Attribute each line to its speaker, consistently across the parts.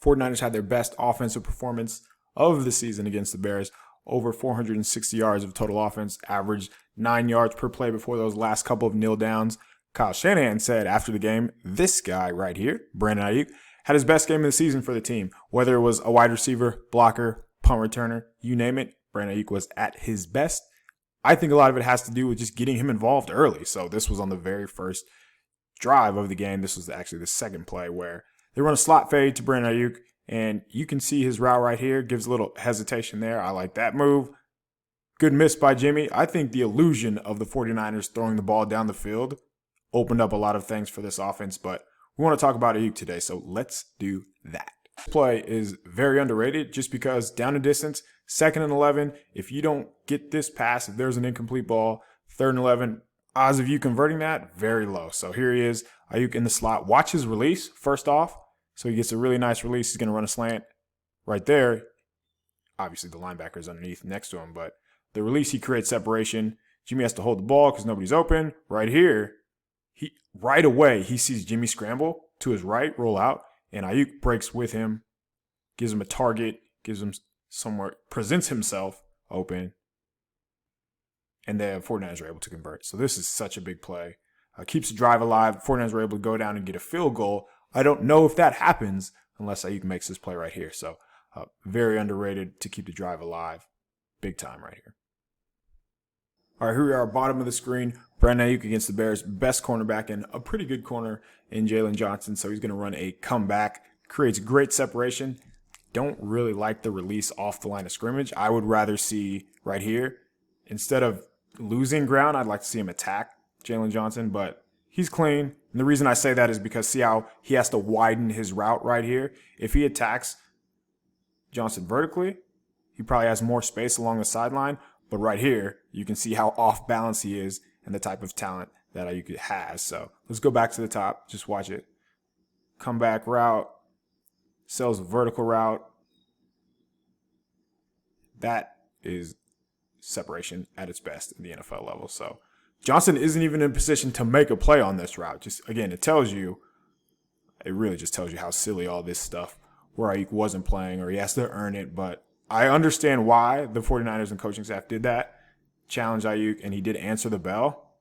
Speaker 1: 49ers had their best offensive performance of the season against the Bears. Over 460 yards of total offense, averaged 9 yards per play before those last couple of kneel downs. Kyle Shanahan said after the game, this guy right here, Brandon Aiyuk, had his best game of the season for the team. Whether it was a wide receiver, blocker, punt returner, you name it, Brandon Aiyuk was at his best. I think a lot of it has to do with just getting him involved early. So this was on the very first drive of the game. This was actually the second play where they run a slot fade to Brandon Aiyuk, and you can see his route right here. Gives a little hesitation there. I like that move. Good miss by Jimmy. I think the illusion of the 49ers throwing the ball down the field opened up a lot of things for this offense, but we want to talk about Aiyuk today, so let's do that. This play is very underrated just because down and distance, 2nd and 11, if you don't get this pass, if there's an incomplete ball, 3rd and 11, odds of you converting that, very low. So here he is, Aiyuk in the slot. Watch his release, first off. So he gets a really nice release. He's going to run a slant right there. Obviously, the linebacker is underneath next to him, but the release, he creates separation. Jimmy has to hold the ball because nobody's open. Right here, right away, he sees Jimmy scramble to his right, roll out, and Aiyuk breaks with him, gives him a target, gives him somewhere, presents himself open, and the 49ers are able to convert. So this is such a big play. Keeps the drive alive. The 49ers were able to go down and get a field goal. I don't know if that happens unless Aiyuk makes this play right here. So very underrated to keep the drive alive. Big time right here. All right, here we are, bottom of the screen. Brandon Aiyuk against the Bears, best cornerback and a pretty good corner in Jalen Johnson. So he's going to run a comeback, creates great separation. Don't really like the release off the line of scrimmage. I would rather see right here, instead of losing ground, I'd like to see him attack Jalen Johnson, but he's clean. And the reason I say that is because see how he has to widen his route right here. If he attacks Johnson vertically, he probably has more space along the sideline. But right here, you can see how off balance he is and the type of talent that Aiyuk has. So let's go back to the top. Just watch it. Comeback route. Sells a vertical route. That is separation at its best in the NFL level. So Johnson isn't even in position to make a play on this route. Just again, it really just tells you how silly all this stuff where Aiyuk wasn't playing or he has to earn it. But I understand why the 49ers and coaching staff did that. Challenge Aiyuk, and he did answer the bell.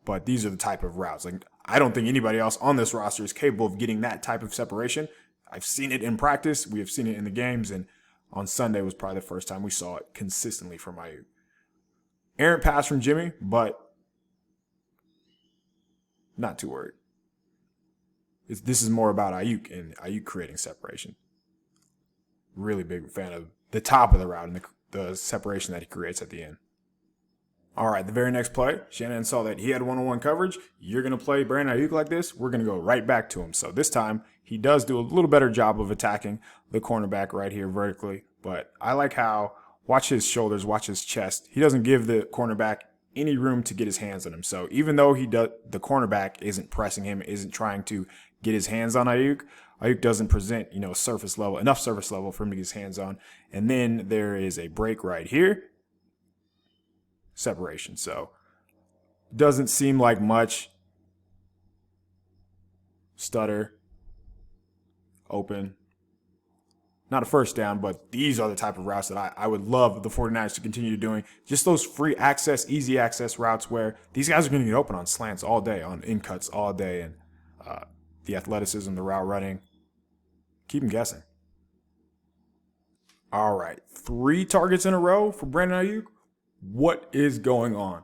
Speaker 1: But these are the type of routes. Like, I don't think anybody else on this roster is capable of getting that type of separation. I've seen it in practice. We have seen it in the games. And on Sunday was probably the first time we saw it consistently from Aiyuk. Errant pass from Jimmy, but not too worried. This is more about Aiyuk and Aiyuk creating separation. Really big fan of the top of the route and the separation that he creates at the end. All right, the very next play, Shanahan saw that he had one-on-one coverage. You're going to play Brandon Aiyuk like this, we're going to go right back to him. So this time, he does do a little better job of attacking the cornerback right here vertically. But I like how, watch his shoulders, watch his chest. He doesn't give the cornerback any room to get his hands on him. So even though the cornerback isn't pressing him, isn't trying to get his hands on Aiyuk, Aiyuk doesn't present, enough surface level for him to get his hands on. And then there is a break right here. Separation. So doesn't seem like much. Stutter. Open. Not a first down, but these are the type of routes that I would love the 49ers to continue doing. Just those free access, easy access routes where these guys are going to get open on slants all day, on in cuts all day, and the athleticism, the route running. Keep them guessing. All right. 3 targets in a row for Brandon Aiyuk. What is going on?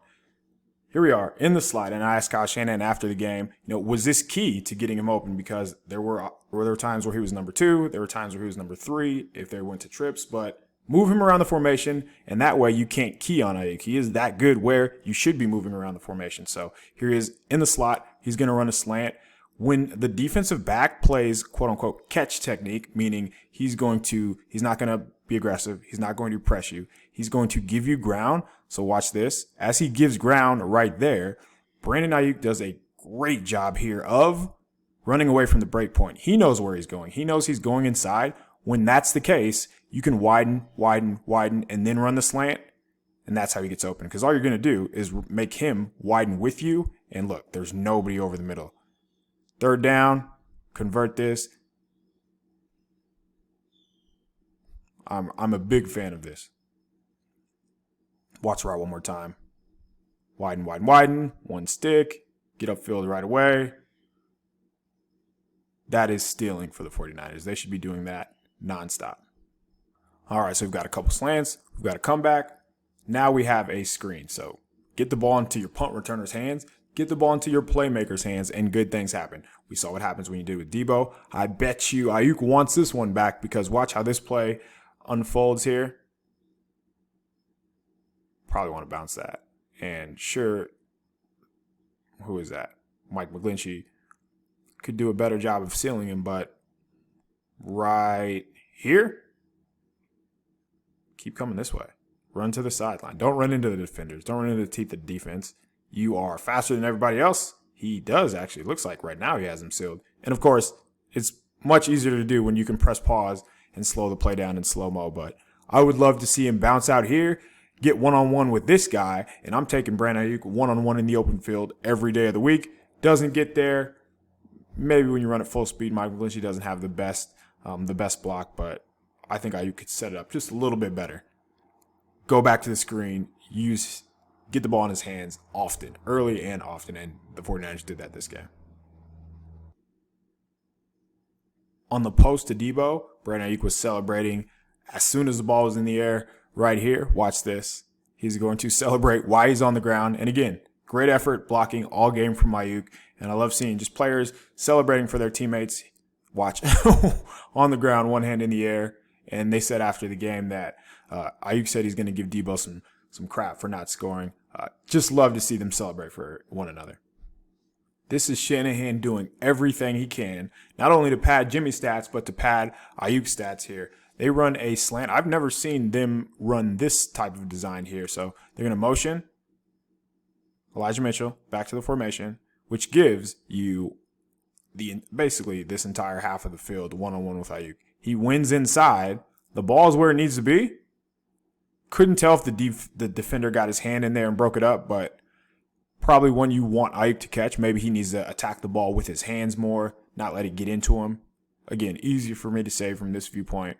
Speaker 1: Here we are in the slide, and I asked Kyle Shanahan after the game, was this key to getting him open? Because there were times where he was number 2, there were times where he was number 3 if they went to trips, but move him around the formation, and that way you can't key on Aiyuk. He is that good where you should be moving around the formation. So here he is in the slot. He's going to run a slant. When the defensive back plays quote-unquote catch technique, meaning he's not going to be aggressive, he's not going to press you, he's going to give you ground. So watch this. As he gives ground right there, Brandon Aiyuk does a great job here of running away from the break point. He knows where he's going. He knows he's going inside. When that's the case, you can widen, and then run the slant, and that's how he gets open. Because all you're going to do is make him widen with you, and look, there's nobody over the middle. 3rd down, convert this. I'm a big fan of this. Watch route one more time. Widen, widen, widen. One stick. Get upfield right away. That is stealing for the 49ers. They should be doing that nonstop. All right, so we've got a couple slants. We've got a comeback. Now we have a screen. So get the ball into your punt returner's hands. Get the ball into your playmaker's hands, and good things happen. We saw what happens when you did with Debo. I bet you Aiyuk wants this one back because watch how this play unfolds here. Probably want to bounce that. And sure, who is that? Mike McGlinchey could do a better job of sealing him, but right here, keep coming this way. Run to the sideline. Don't run into the defenders. Don't run into the teeth of the defense. You are faster than everybody else. He does actually. It looks like right now he has him sealed. And of course, it's much easier to do when you can press pause and slow the play down in slow-mo. But I would love to see him bounce out here, get one-on-one with this guy, and I'm taking Brandon Aiyuk one-on-one in the open field every day of the week. Doesn't get there. Maybe when you run at full speed, Mike McGlinchey doesn't have the best block, but I think Aiyuk could set it up just a little bit better. Go back to the screen, get the ball in his hands often, early and often, and the 49ers did that this game. On the post to Debo, Brandon Aiyuk was celebrating as soon as the ball was in the air right here. Watch this. He's going to celebrate while he's on the ground. And again, great effort blocking all game from Aiyuk. And I love seeing just players celebrating for their teammates. Watch on the ground, one hand in the air. And they said after the game that Aiyuk said he's going to give Debo some crap for not scoring. Just love to see them celebrate for one another. This is Shanahan doing everything he can, not only to pad Jimmy's stats, but to pad Aiyuk's stats here. They run a slant. I've never seen them run this type of design here. So they're going to motion Elijah Mitchell back to the formation, which gives you basically this entire half of the field one-on-one with Aiyuk. He wins inside. The ball is where it needs to be. Couldn't tell if the defender got his hand in there and broke it up, but probably one you want Aiyuk to catch. Maybe he needs to attack the ball with his hands more, not let it get into him. Again, easier for me to say from this viewpoint.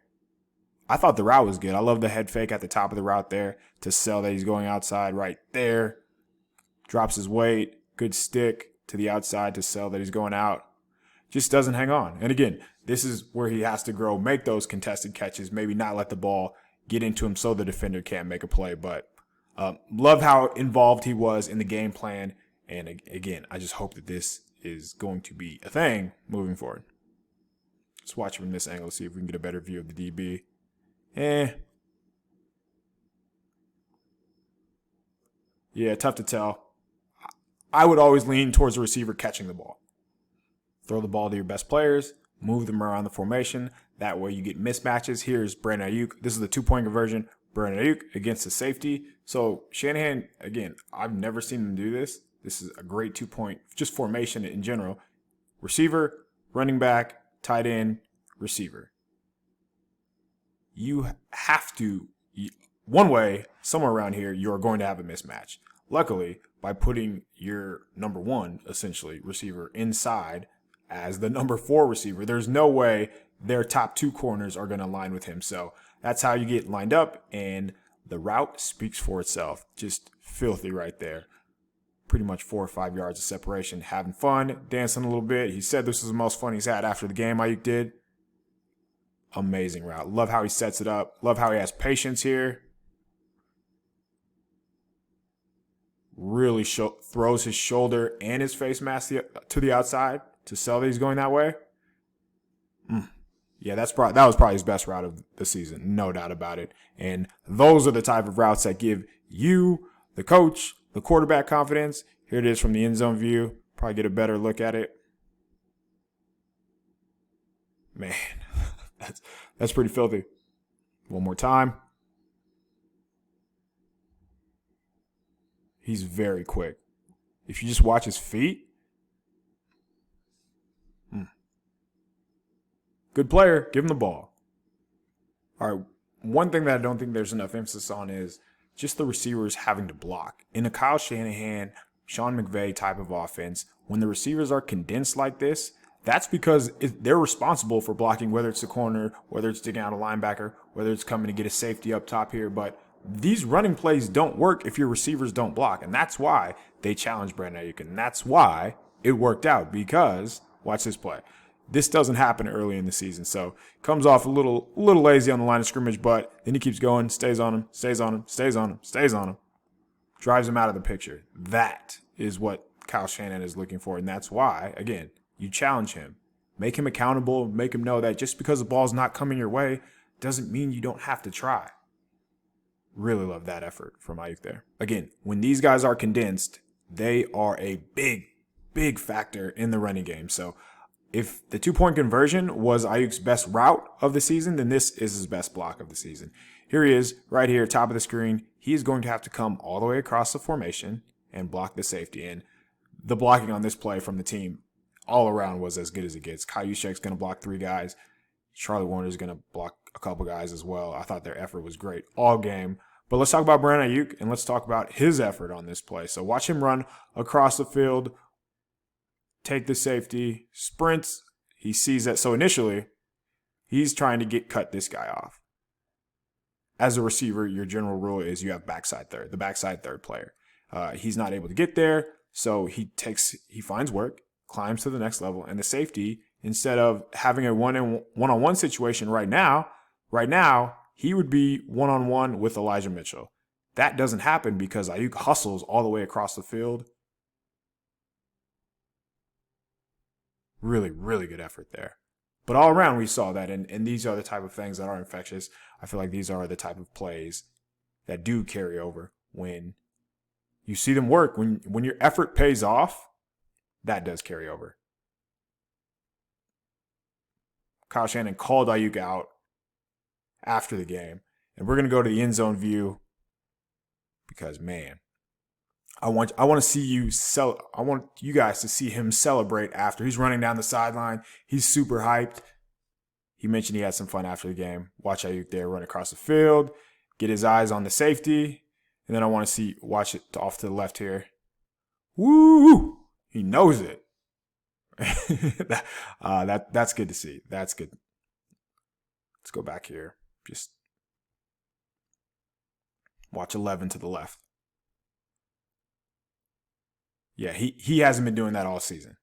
Speaker 1: I thought the route was good. I love the head fake at the top of the route there to sell that he's going outside right there. Drops his weight. Good stick to the outside to sell that he's going out. Just doesn't hang on. And again, this is where he has to grow, make those contested catches, maybe not let the ball get into him so the defender can't make a play. But love how involved he was in the game plan. And again, I just hope that this is going to be a thing moving forward. Let's watch from this angle, see if we can get a better view of the DB. Yeah, tough to tell. I would always lean towards the receiver catching the ball. Throw the ball to your best players, move them around the formation. That way you get mismatches. Here's Brandon Aiyuk. This is the two-point conversion. Brandon Aiyuk against the safety. So Shanahan, again, I've never seen him do this. This is a great two-point, just formation in general. Receiver, running back, tight end, receiver. You have to, one way, somewhere around here, you're going to have a mismatch. Luckily, by putting your number one, essentially, receiver inside as the number 4 receiver, there's no way their top 2 corners are going to align with him. So that's how you get lined up, and the route speaks for itself. Just filthy right there. Pretty much 4 or 5 yards of separation. Having fun, dancing a little bit. He said this was the most fun he's had after the game, Aiyuk did. Amazing route. Love how he sets it up. Love how he has patience here. Really throws his shoulder and his face mask to the outside to sell that he's going that way. Yeah, that was probably his best route of the season, no doubt about it. And those are the type of routes that give you, the coach, the quarterback confidence. Here it is from the end zone view. Probably get a better look at it. Man, that's pretty filthy. One more time. He's very quick. If you just watch his feet. Good player. Give him the ball. All right. One thing that I don't think there's enough emphasis on is just the receivers having to block. In a Kyle Shanahan, Sean McVay type of offense, when the receivers are condensed like this, That's because they're responsible for blocking, whether it's the corner, whether it's digging out a linebacker, whether it's coming to get a safety up top here. But these running plays don't work if your receivers don't block. And that's why they challenged Brandon Aiyuk. And that's why it worked out, because watch this play. This doesn't happen early in the season. So comes off a little lazy on the line of scrimmage, but then he keeps going, stays on him, stays on him, stays on him, stays on him, drives him out of the picture. That is what Kyle Shanahan is looking for. And that's why, again, you challenge him. Make him accountable. Make him know that just because the ball's not coming your way doesn't mean you don't have to try. Really love that effort from Aiyuk there. Again, when these guys are condensed, they are a big factor in the running game. So if the 2-point conversion was Aiyuk's best route of the season, then this is his best block of the season. Here he is, right here, top of the screen. He is going to have to come all the way across the formation and block the safety. And the blocking on this play from the team all around was as good as it gets. Kyle Juszczyk's going to block 3 guys. Charlie Warner's going to block a couple guys as well. I thought their effort was great all game. But let's talk about Brandon Aiyuk, and let's talk about his effort on this play. So watch him run across the field, take the safety, sprints. He sees that. So initially, he's trying to cut this guy off. As a receiver, your general rule is you have the backside third player. He's not able to get there, so he finds work, climbs to the next level, and the safety, instead of having a one-on-one situation right now, he would be one-on-one with Elijah Mitchell. That doesn't happen because Aiyuk hustles all the way across the field. Really, really good effort there. But all around, we saw that, and these are the type of things that are infectious. I feel like these are the type of plays that do carry over when you see them work. When your effort pays off, that does carry over. Kyle Shanahan called Aiyuk out after the game, and we're going to go to the end zone view because, man, I want you guys to see him celebrate after. He's running down the sideline. He's super hyped. He mentioned he had some fun after the game. Watch Aiyuk there run across the field, get his eyes on the safety, and then I want to watch it off to the left here. Woo! He knows it. That's good to see. That's good. Let's go back here. Just watch 11 to the left. Yeah, he hasn't been doing that all season.